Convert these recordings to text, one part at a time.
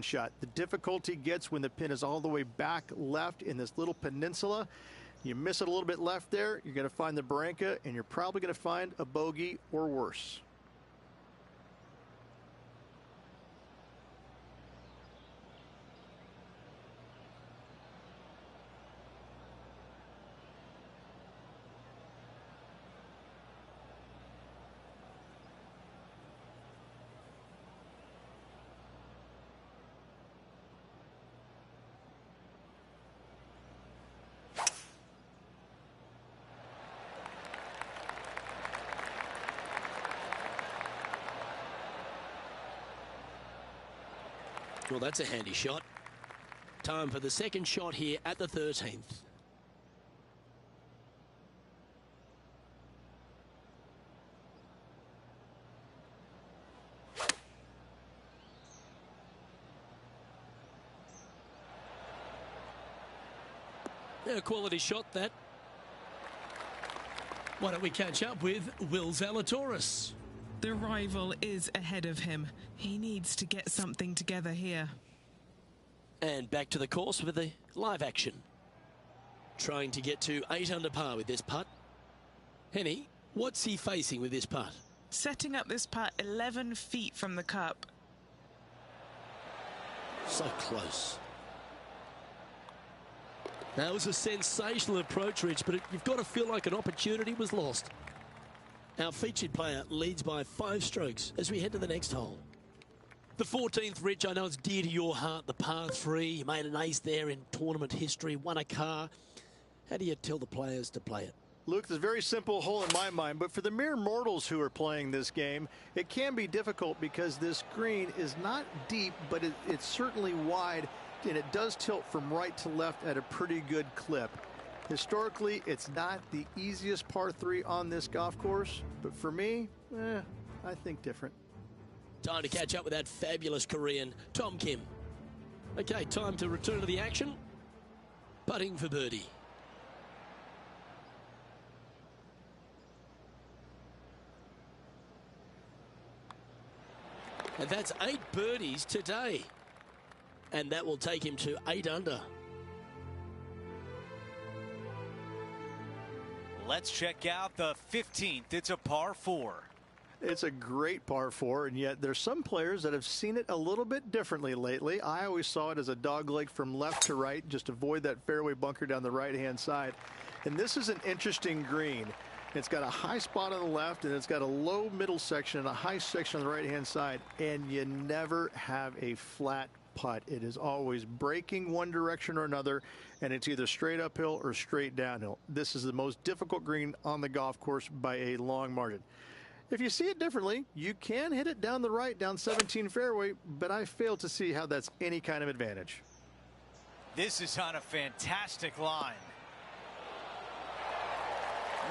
shot. The difficulty gets when the pin is all the way back left in this little peninsula. You miss it a little bit left there, you're going to find the barranca, and you're probably going to find a bogey or worse. Well, that's a handy shot. Time for the second shot here at the 13th. A quality shot, that. Why don't we catch up with Will Zalatoris? The rival is ahead of him. He needs to get something together here. And back to the course with the live action. Trying to get to 8 under par with this putt. Henny, what's he facing with this putt? Setting up this putt 11 feet from the cup. So close. That was a sensational approach, Rich, but you've got to feel like an opportunity was lost. Our featured player leads by 5 strokes as we head to the next hole. The 14th, Rich, I know it's dear to your heart, the par 3. You made an ace there in tournament history, won a car. How do you tell the players to play it? Luke, it's a very simple hole in my mind, but for the mere mortals who are playing this game, it can be difficult because this green is not deep, but it's certainly wide, and it does tilt from right to left at a pretty good clip. Historically, it's not the easiest par 3 on this golf course, but for me, I think different. Time to catch up with that fabulous Korean, Tom Kim. Okay, time to return to the action. Putting for birdie. And that's 8 birdies today. And that will take him to 8 under. Let's check out the 15th. It's a par 4. It's a great par 4, and yet there's some players that have seen it a little bit differently lately. I always saw it as a dog leg from left to right, just avoid that fairway bunker down the right-hand side. And this is an interesting green. It's got a high spot on the left, and it's got a low middle section and a high section on the right-hand side, and you never have a flat putt. It is always breaking one direction or another, and it's either straight uphill or straight downhill. This is the most difficult green on the golf course by a long margin. If you see it differently, you can hit it down the right, down 17 fairway, but I fail to see how that's any kind of advantage. This is on a fantastic line.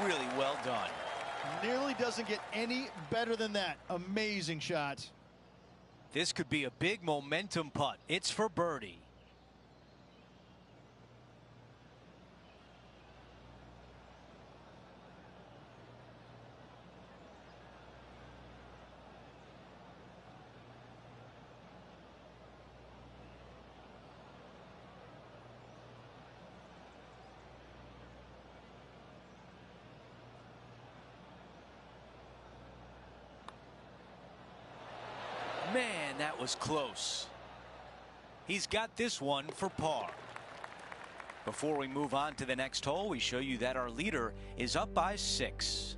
Really well done. Nearly doesn't get any better than that. Amazing shot. This could be a big momentum putt. It's for birdie. Man, that was close. He's got this one for par. Before we move on to the next hole, we show you that our leader is up by 6.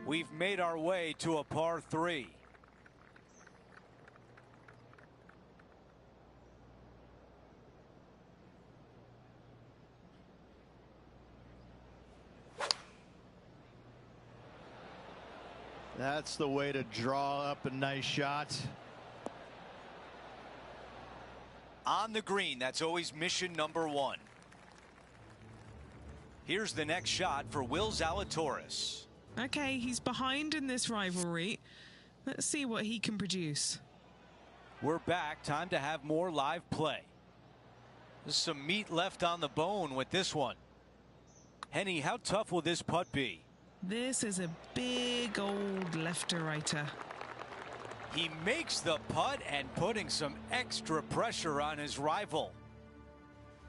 We've made our way to a par 3. That's the way to draw up a nice shot. On the green, that's always mission number 1. Here's the next shot for Will Zalatoris. Okay, he's behind in this rivalry. Let's see what he can produce. We're back. Time to have more live play. There's some meat left on the bone with this one. Henny, how tough will this putt be? This is a big old left-to-righter. He makes the putt and putting some extra pressure on his rival.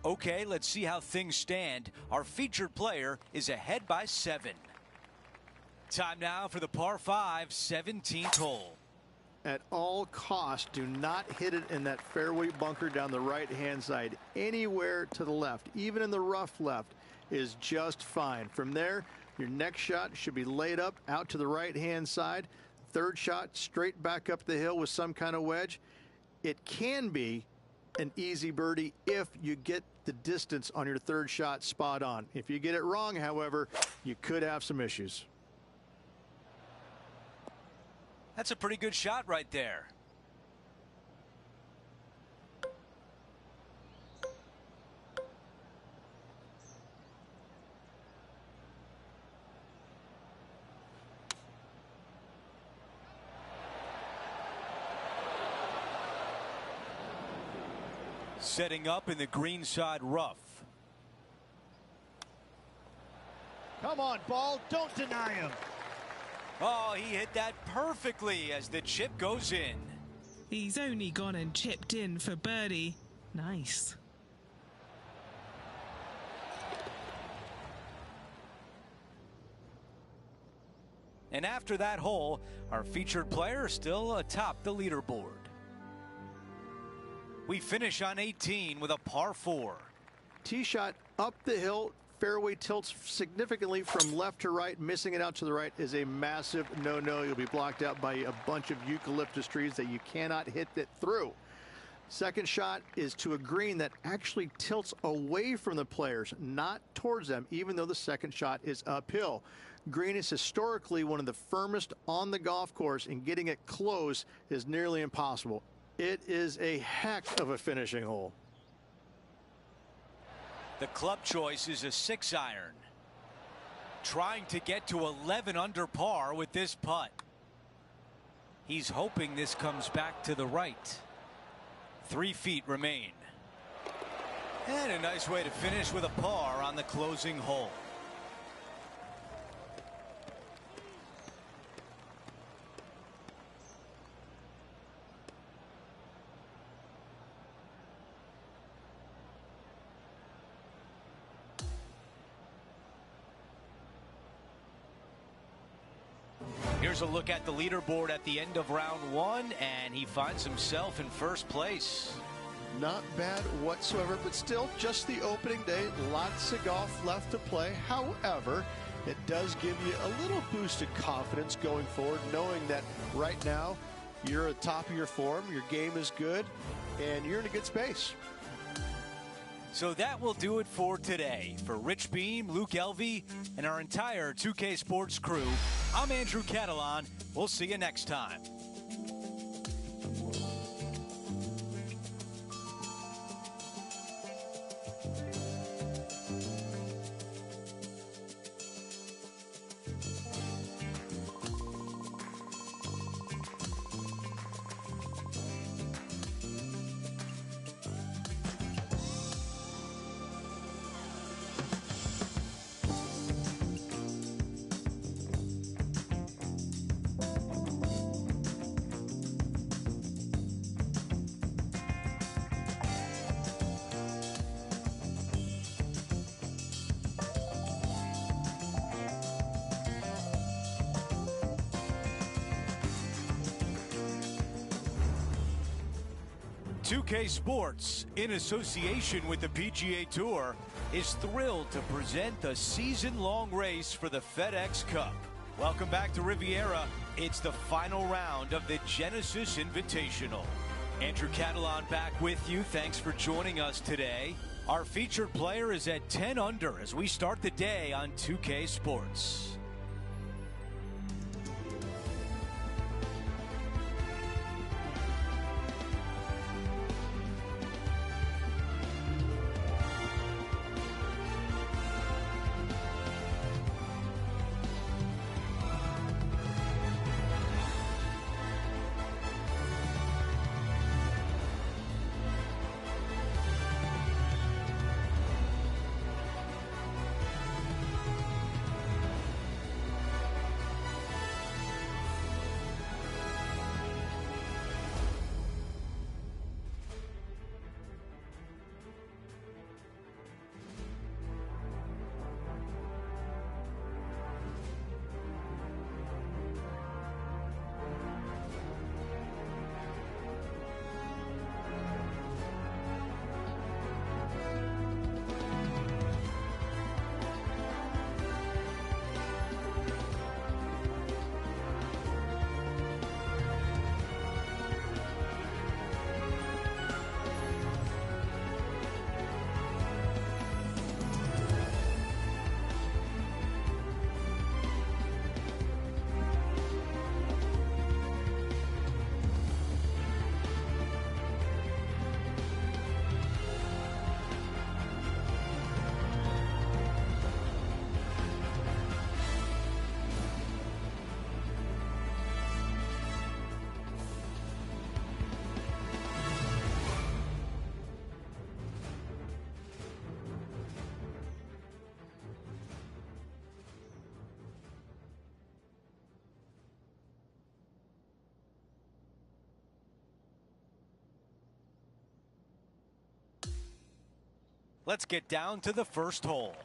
Okay, let's see how things stand. Our featured player is ahead by 7. Time now for the par 5 17th hole. At all costs, do not hit it in that fairway bunker down the right-hand side. Anywhere to the left, even in the rough left, is just fine. From there, your next shot should be laid up out to the right-hand side. Third shot straight back up the hill with some kind of wedge. It can be an easy birdie if you get the distance on your third shot spot on. If you get it wrong, however, you could have some issues. That's a pretty good shot right there. Setting up in the greenside rough. Come on, ball. Don't deny him. Oh, he hit that perfectly as the chip goes in. He's only gone and chipped in for birdie. Nice. And after that hole, our featured player is still atop the leaderboard. We finish on 18 with a par 4. Tee shot up the hill. Fairway tilts significantly from left to right. Missing it out to the right is a massive no-no. You'll be blocked out by a bunch of eucalyptus trees that you cannot hit it through. Second shot is to a green that actually tilts away from the players, not towards them, even though the second shot is uphill. Green is historically one of the firmest on the golf course, and getting it close is nearly impossible. It is a heck of a finishing hole. The club choice is a 6-iron. Trying to get to 11 under par with this putt. He's hoping this comes back to the right. 3 feet remain. And a nice way to finish with a par on the closing hole. Here's a look at the leaderboard at the end of round 1, and he finds himself in first place. Not bad whatsoever, but still just the opening day. Lots of golf left to play. However, it does give you a little boost of confidence going forward, knowing that right now you're at the top of your form, your game is good, and you're in a good space. So that will do it for today. For Rich Beam, Luke Elvey, and our entire 2K Sports crew, I'm Andrew Catalan. We'll see you next time. K Sports, in association with the PGA Tour, is thrilled to present the season-long race for the FedEx Cup. Welcome back to Riviera. It's the final round of the Genesis Invitational. Andrew Catalan back with you. Thanks for joining us today. Our featured player is at 10 under as we start the day on 2K Sports. Let's get down to the first hole.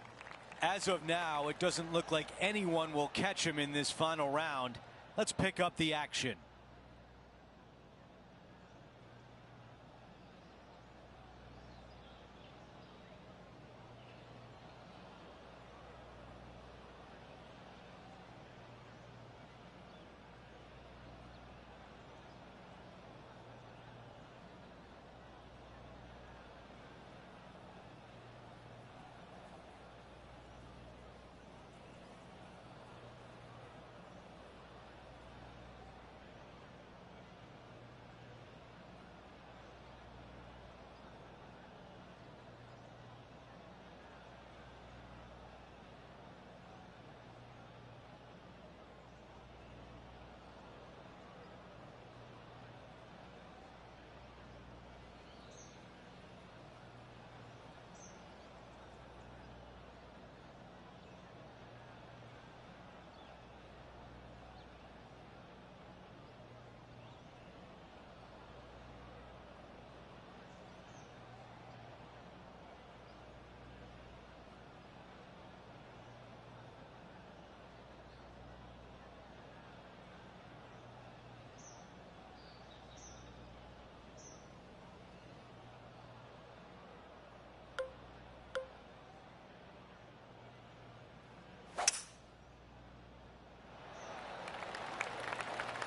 As of now, it doesn't look like anyone will catch him in this final round. Let's pick up the action.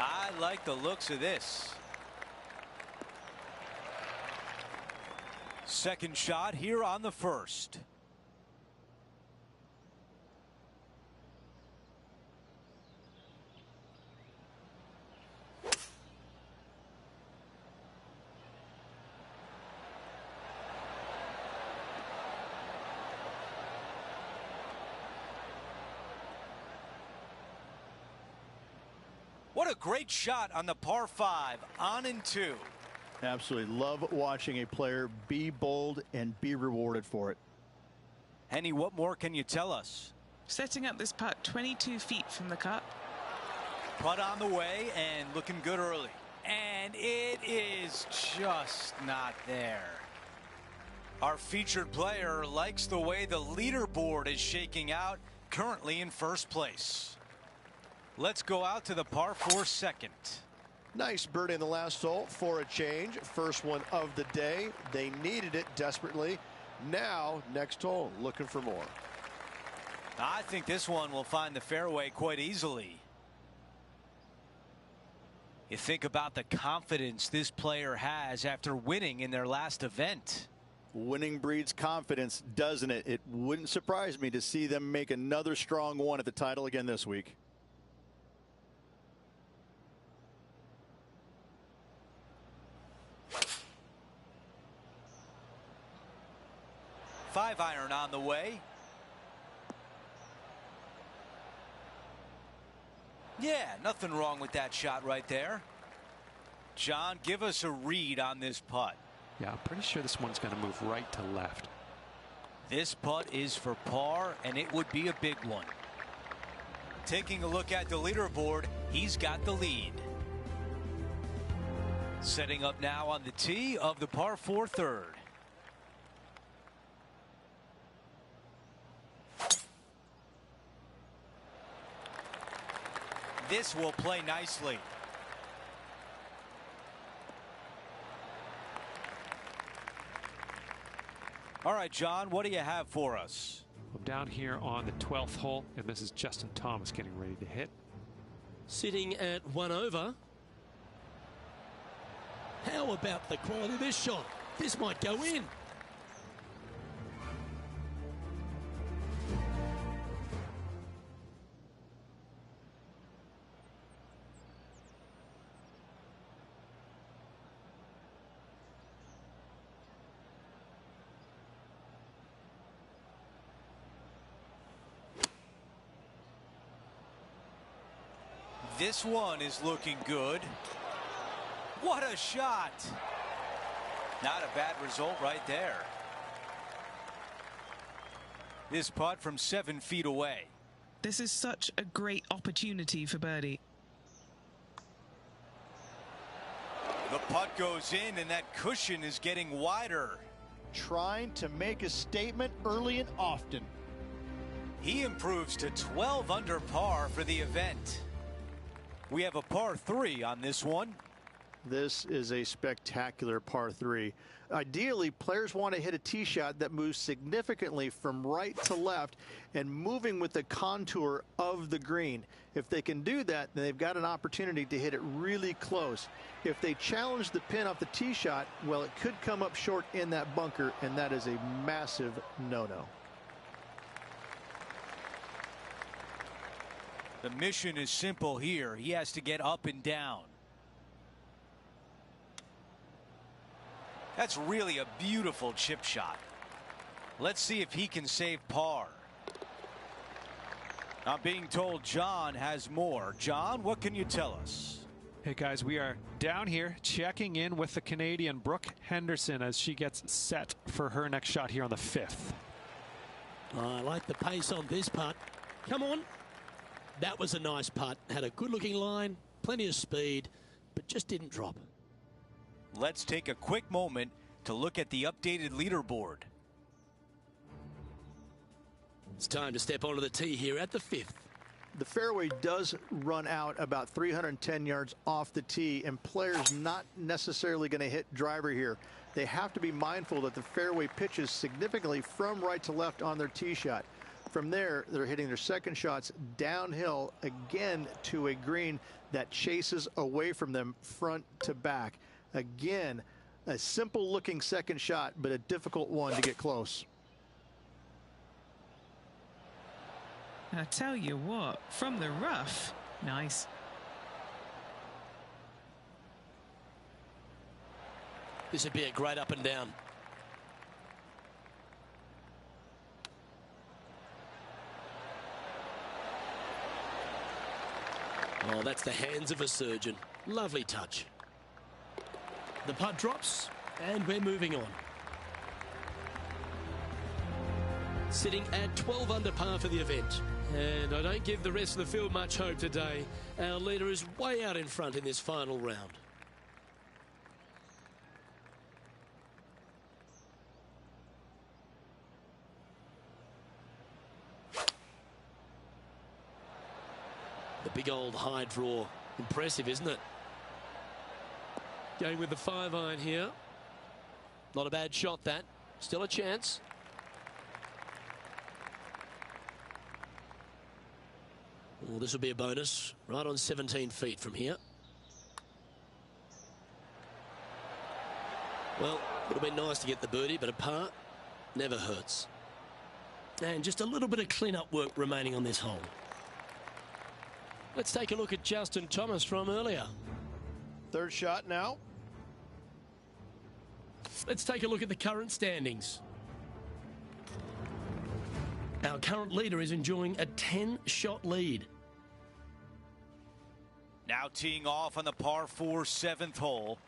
I like the looks of this. Second shot here on the first. What a great shot on the par 5, on and two. Absolutely love watching a player be bold and be rewarded for it. Henny, what more can you tell us? Setting up this putt 22 feet from the cup. Putt on the way and looking good early. And it is just not there. Our featured player likes the way the leaderboard is shaking out, currently in first place. Let's go out to the par 4 second. Nice birdie in the last hole for a change. First one of the day. They needed it desperately. Now, next hole, looking for more. I think this one will find the fairway quite easily. You think about the confidence this player has after winning in their last event. Winning breeds confidence, doesn't it? It wouldn't surprise me to see them make another strong one at the title again this week. Five iron on the way. Yeah, nothing wrong with that shot right there. John, give us a read on this putt. Yeah, I'm pretty sure this one's going to move right to left. This putt is for par, and it would be a big one. Taking a look at the leaderboard, he's got the lead. Setting up now on the tee of the par 4 third. This will play nicely. All right, John, what do you have for us? I'm down here on the 12th hole, and this is Justin Thomas getting ready to hit. Sitting at 1 over. How about the quality of this shot? This might go in. This one is looking good. What a shot. Not a bad result right there. This putt from 7 feet away. This is such a great opportunity for birdie. The putt goes in, and that cushion is getting wider. trying to make a statement early and often. He improves to 12 under par for the event. We have a par 3 on this one. This is a spectacular par 3. Ideally, players want to hit a tee shot that moves significantly from right to left and moving with the contour of the green. If they can do that, then they've got an opportunity to hit it really close. If they challenge the pin off the tee shot, well, it could come up short in that bunker, and that is a massive no-no. The mission is simple here. He has to get up and down. That's really a beautiful chip shot. Let's see if he can save par. I'm being told John has more. John, what can you tell us? Hey guys, we are down here checking in with the Canadian Brooke Henderson as she gets set for her next shot here on the 5th. I like the pace on this putt. Come on. That was a nice putt. Had a good looking line, plenty of speed, but just didn't drop. Let's take a quick moment to look at the updated leaderboard. It's time to step onto the tee here at the 5th. The fairway does run out about 310 yards off the tee, and players not necessarily going to hit driver here. They have to be mindful that the fairway pitches significantly from right to left on their tee shot. From there, they're hitting their second shots downhill again to a green that chases away from them front to back. Again, a simple looking second shot, but a difficult one to get close. I tell you what, from the rough, nice. This would be a great up and down. Oh, that's the hands of a surgeon. Lovely touch. The putt drops, and we're moving on. Sitting at 12 under par for the event. And I don't give the rest of the field much hope today. Our leader is way out in front in this final round. The big old high draw. Impressive, isn't it? Going with the 5-iron here. Not a bad shot, that. Still a chance. Well, this will be a bonus. Right on 17 feet from here. Well, would have been nice to get the birdie, but a par never hurts. And just a little bit of clean-up work remaining on this hole. Let's take a look at Justin Thomas from earlier. Third shot now. Let's take a look at the current standings. Our current leader is enjoying a 10-shot lead. Now teeing off on the par 4 7th hole.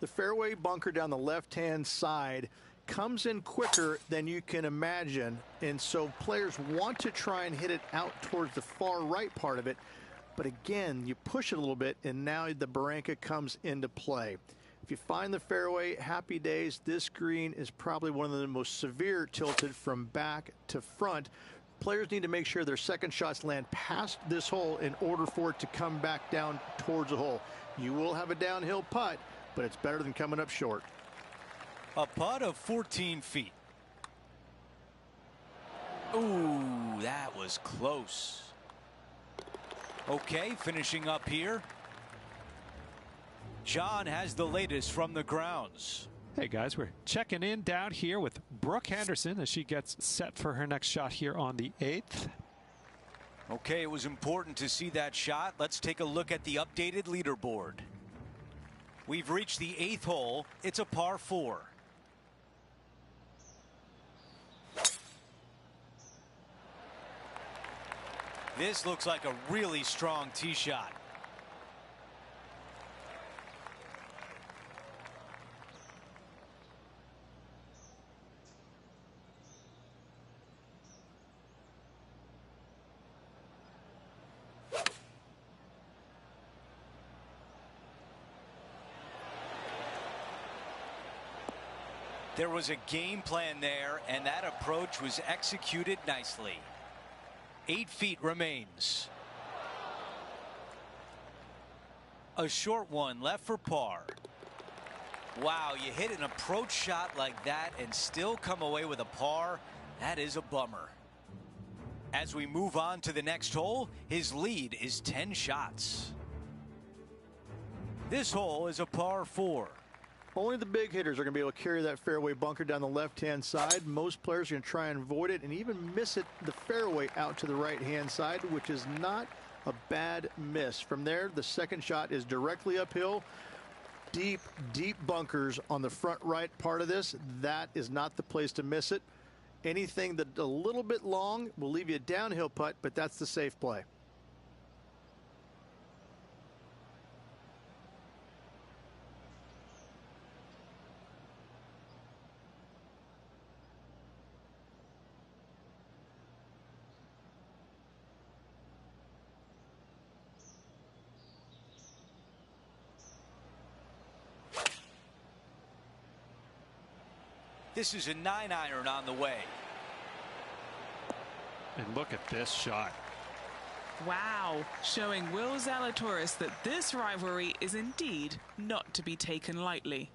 The fairway bunker down the left-hand side comes in quicker than you can imagine, and so players want to try and hit it out towards the far right part of it. But again, you push it a little bit, and now the barranca comes into play. If you find the fairway, happy days. This green is probably one of the most severe tilted from back to front. Players need to make sure their second shots land past this hole in order for it to come back down towards the hole. You will have a downhill putt, but it's better than coming up short. A putt of 14 feet. Ooh, that was close. Okay, finishing up here. John has the latest from the grounds. Hey guys, we're checking in down here with Brooke Henderson as she gets set for her next shot here on the 8th. Okay, it was important to see that shot. Let's take a look at the updated leaderboard. We've reached the 8th hole. It's a par 4. This looks like a really strong tee shot. There was a game plan there, and that approach was executed nicely. 8 feet remains. A short one left for par. Wow, you hit an approach shot like that and still come away with a par. That is a bummer. As we move on to the next hole, his lead is 10 shots. This hole is a par 4. Only the big hitters are going to be able to carry that fairway bunker down the left-hand side. Most players are going to try and avoid it and even miss it the fairway out to the right-hand side, which is not a bad miss. From there, the second shot is directly uphill. Deep, deep bunkers on the front right part of this. That is not the place to miss it. Anything that a little bit long will leave you a downhill putt, but that's the safe play. This is a 9-iron on the way. And look at this shot. Wow, showing Will Zalatoris that this rivalry is indeed not to be taken lightly.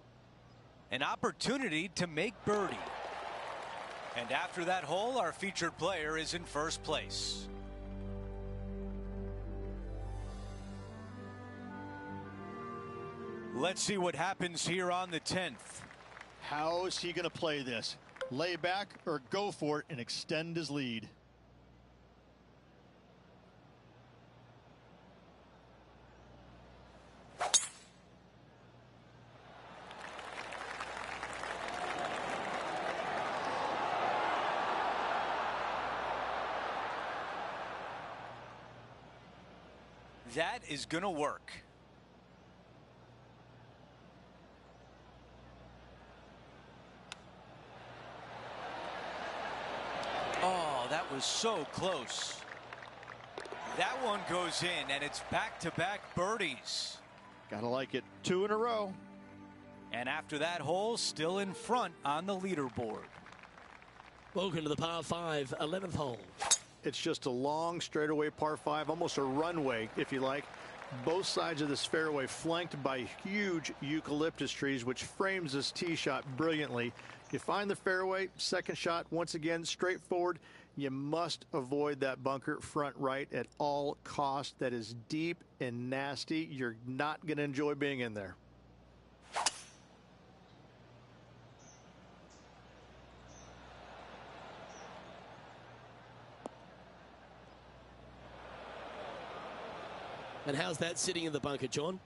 An opportunity to make birdie. And after that hole, our featured player is in first place. Let's see what happens here on the 10th. How is he going to play this? Lay back or go for it and extend his lead? That is going to work. Oh, that was so close. That one goes in, and it's back-to-back birdies. Gotta like it. 2 in a row. And after that hole, still in front on the leaderboard. Welcome to the par 5, 11th hole. It's just a long straightaway par 5, almost a runway, if you like. Both sides of this fairway flanked by huge eucalyptus trees, which frames this tee shot brilliantly. You find the fairway, second shot, once again, straightforward. You must avoid that bunker front right at all costs. That is deep and nasty. You're not going to enjoy being in there. And how's that sitting in the bunker, John?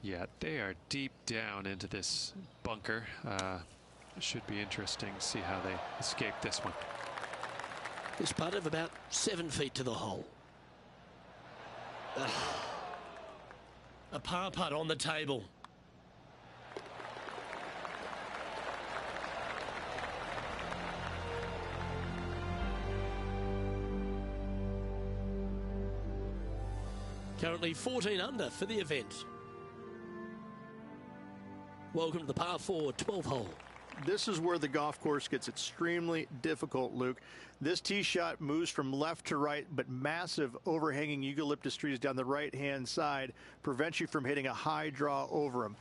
Yeah, they are deep down into this bunker. It should be interesting to see how they escape this one. This putt of about 7 feet to the hole. A par putt on the table. Currently 14 under for the event. Welcome to the par 4, 12th hole. This is where the golf course gets extremely difficult, Luke. This tee shot moves from left to right, but massive overhanging eucalyptus trees down the right-hand side prevents you from hitting a high draw over them.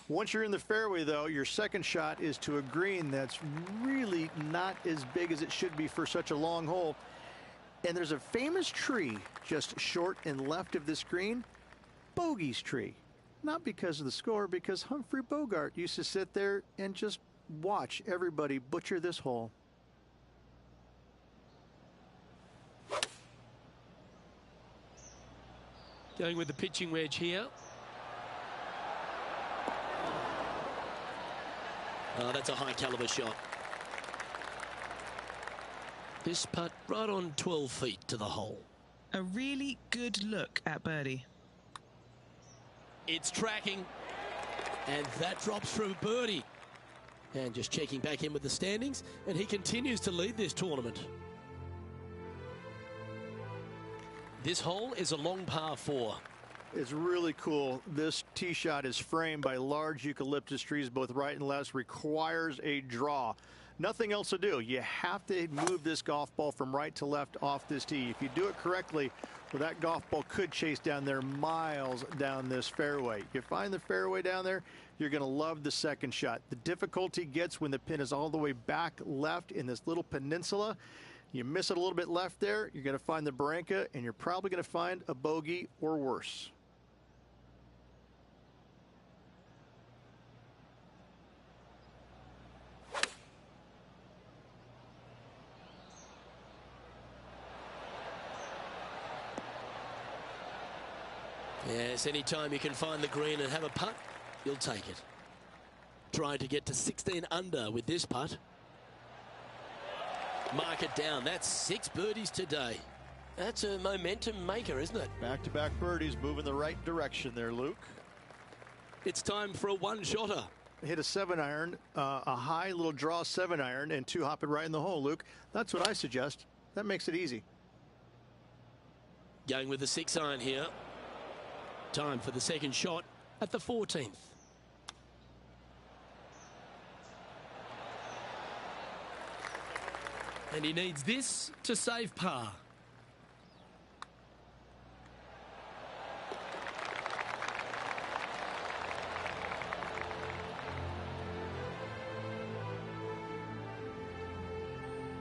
Once you're in the fairway, though, your second shot is to a green that's really not as big as it should be for such a long hole. And there's a famous tree just short and left of this green, Bogey's tree. Not because of the score, because Humphrey Bogart used to sit there and just watch everybody butcher this hole. Going with the pitching wedge here. Oh, that's a high caliber shot. This putt right on 12 feet to the hole. A really good look at birdie. It's tracking, and that drops through birdie. And just checking back in with the standings, and he continues to lead this tournament. This hole is a long par 4. is really cool. This tee shot is framed by large eucalyptus trees, both right and left, requires a draw. Nothing else to do. You have to move this golf ball from right to left off this tee. If you do it correctly, well, that golf ball could chase down there miles down this fairway. You find the fairway down there, you're going to love the second shot. The difficulty gets when the pin is all the way back left in this little peninsula. You miss it a little bit left there, you're going to find the barranca, and you're probably going to find a bogey or worse. Yes, anytime you can find the green and have a putt, you'll take it. Trying to get to 16 under with this putt. Mark it down. That's 6 birdies today. That's a momentum maker, isn't it? Back-to-back birdies, moving the right direction there, Luke. It's time for a one-shotter. Hit a 7-iron, a high little draw 7-iron, and 2 hop it right in the hole, Luke. That's what I suggest. That makes it easy. Going with the 6-iron here. Time for the second shot at the 14th. And he needs this to save par.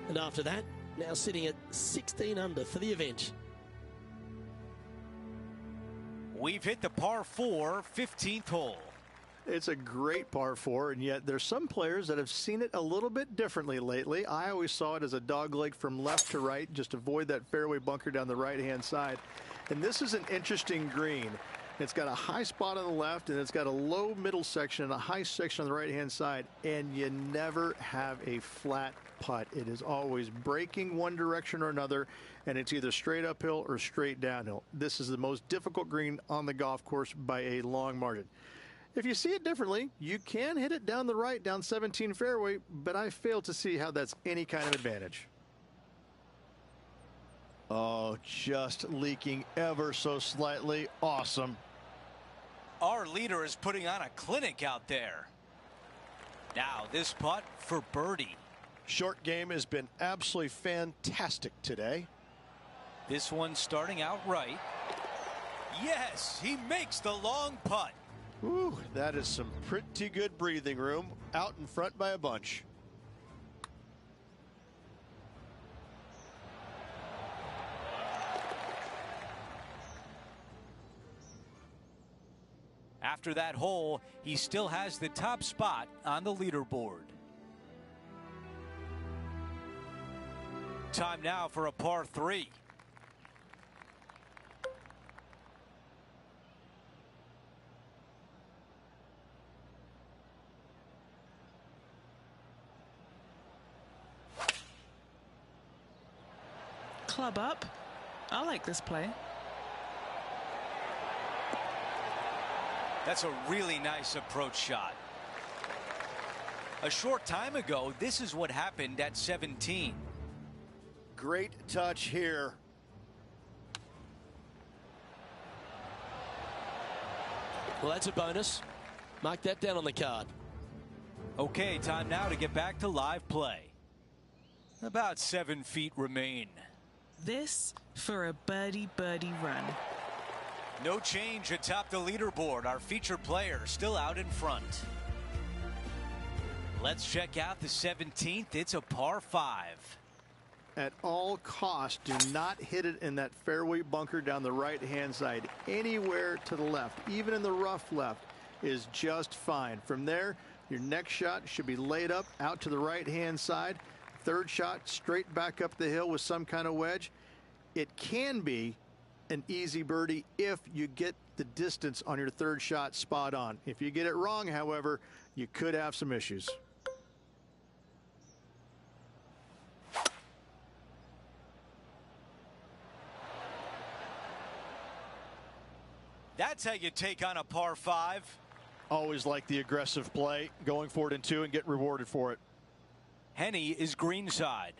And after that, now sitting at 16 under for the event. We've hit the par 4 15th hole. It's a great par 4, and yet there's some players that have seen it a little bit differently lately. I always saw it as a dogleg from left to right, just avoid that fairway bunker down the right-hand side. And this is an interesting green. It's got a high spot on the left, and it's got a low middle section and a high section on the right-hand side, and you never have a flat putt. It is always breaking one direction or another, and it's either straight uphill or straight downhill. This is the most difficult green on the golf course by a long margin. If you see it differently, you can hit it down the right, down 17 fairway, but I fail to see how that's any kind of advantage. Oh, just leaking ever so slightly. Awesome. Our leader is putting on a clinic out there. Now this putt for birdie. Short game has been absolutely fantastic today. This one starting out right. Yes, he makes the long putt. Ooh, that is some pretty good breathing room out in front by a bunch. After that hole, he still has the top spot on the leaderboard. Time now for a par 3. Club up. I like this play. That's a really nice approach shot. A short time ago, this is what happened at 17. Great touch here. Well, that's a bonus. Mark that down on the card. Okay, time now to get back to live play. About 7 feet remain. This for a birdie run. No change atop the leaderboard. Our featured player still out in front. Let's check out the 17th. It's a par 5. At all costs, do not hit it in that fairway bunker down the right-hand side. Anywhere to the left, even in the rough left, is just fine. From there, your next shot should be laid up out to the right-hand side. Third shot, straight back up the hill with some kind of wedge. It can be an easy birdie if you get the distance on your third shot spot on. If you get it wrong, however, you could have some issues. That's how you take on a par 5. Always like the aggressive play, going for it in 2 and get rewarded for it. Henny is greenside.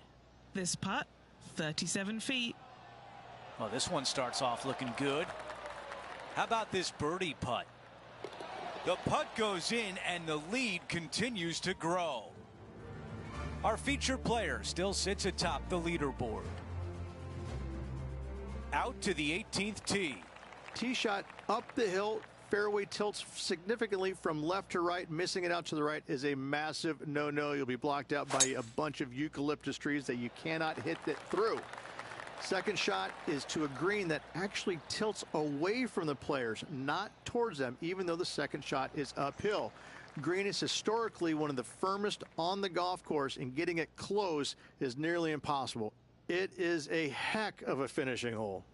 This putt, 37 feet. Well, this one starts off looking good. How about this birdie putt? The putt goes in and the lead continues to grow. Our featured player still sits atop the leaderboard. Out to the 18th tee. Tee shot up the hill. Fairway tilts significantly from left to right. Missing it out to the right is a massive no-no. You'll be blocked out by a bunch of eucalyptus trees that you cannot hit it through. Second shot is to a green that actually tilts away from the players, not towards them, even though the second shot is uphill. Green is historically one of the firmest on the golf course, and getting it close is nearly impossible. It is a heck of a finishing hole.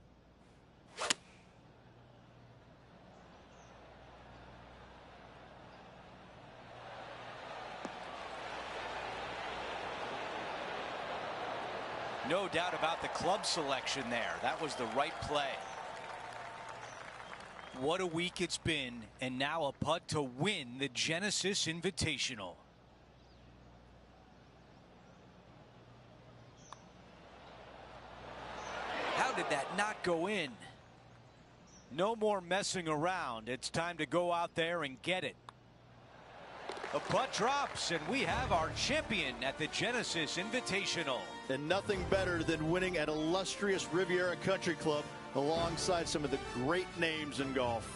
No doubt about the club selection there. That was the right play. What a week it's been, and now a putt to win the Genesis Invitational. How did that not go in? No more messing around. It's time to go out there and get it. A putt drops, and we have our champion at the Genesis Invitational. And nothing better than winning at illustrious Riviera Country Club alongside some of the great names in golf.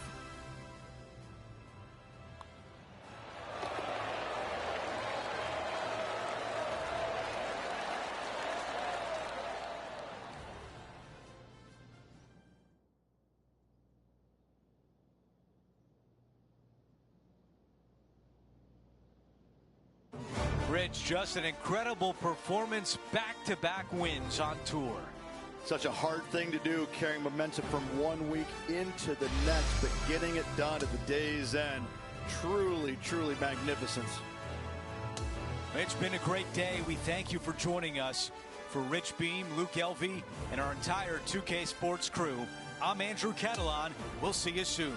Rich, just an incredible performance, back-to-back wins on tour. Such a hard thing to do, carrying momentum from one week into the next, but getting it done at the day's end, truly, truly magnificent. It's been a great day. We thank you for joining us. For Rich Beam, Luke Elvey, and our entire 2K Sports crew, I'm Andrew Catalan. We'll see you soon.